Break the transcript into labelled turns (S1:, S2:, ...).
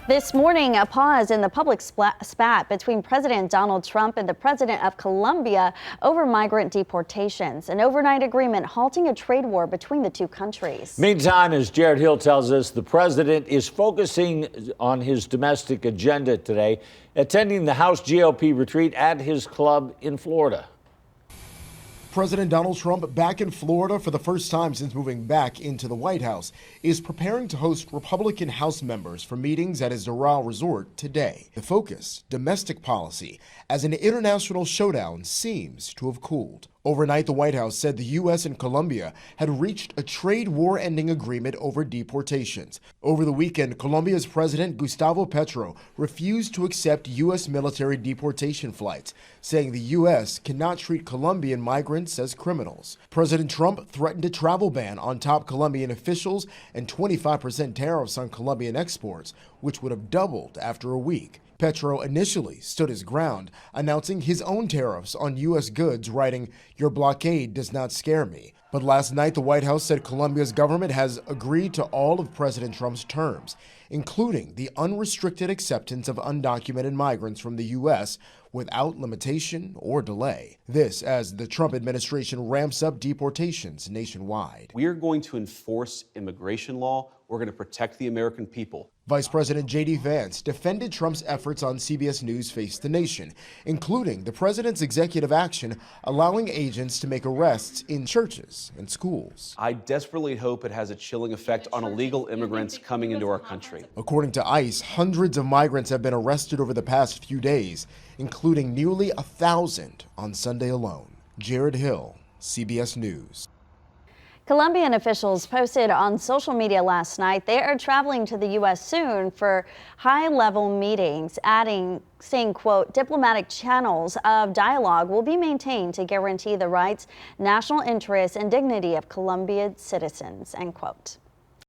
S1: This morning, a pause in the public spat between President Donald Trump and the president of Colombia over migrant deportations. An overnight agreement halting a trade war between the two countries.
S2: Meantime, as Jared Hill tells us, the president is focusing on his domestic agenda today, attending the House GOP retreat at his club in Florida.
S3: President Donald Trump, back in Florida for the first time since moving back into the White House, is preparing to host Republican House members for meetings at his Doral resort today. The focus, domestic policy, as an international showdown seems to have cooled. Overnight, the White House said the U.S. and Colombia had reached a trade war-ending agreement over deportations. Over the weekend, Colombia's President Gustavo Petro refused to accept U.S. military deportation flights, saying the U.S. cannot treat Colombian migrants as criminals. President Trump threatened a travel ban on top Colombian officials and 25% tariffs on Colombian exports, which would have doubled after a week. Petro initially stood his ground, announcing his own tariffs on U.S. goods, writing, "Your blockade does not scare me." But last night, the White House said Colombia's government has agreed to all of President Trump's terms, including the unrestricted acceptance of undocumented migrants from the U.S. without limitation or delay. This as the Trump administration ramps up deportations nationwide.
S4: We are going to enforce immigration law. We're going to protect the American people.
S3: Vice President J.D. Vance defended Trump's efforts on CBS News Face the Nation, including the president's executive action allowing agents to make arrests in churches and schools.
S4: I desperately hope it has a chilling effect on illegal immigrants coming into our country.
S3: According to ICE, hundreds of migrants have been arrested over the past few days, including nearly 1,000 on Sunday alone. Jared Hill, CBS News.
S1: Colombian officials posted on social media last night they are traveling to the U.S. soon for high-level meetings, saying, quote, diplomatic channels of dialogue will be maintained to guarantee the rights, national interests, and dignity of Colombian citizens, end quote.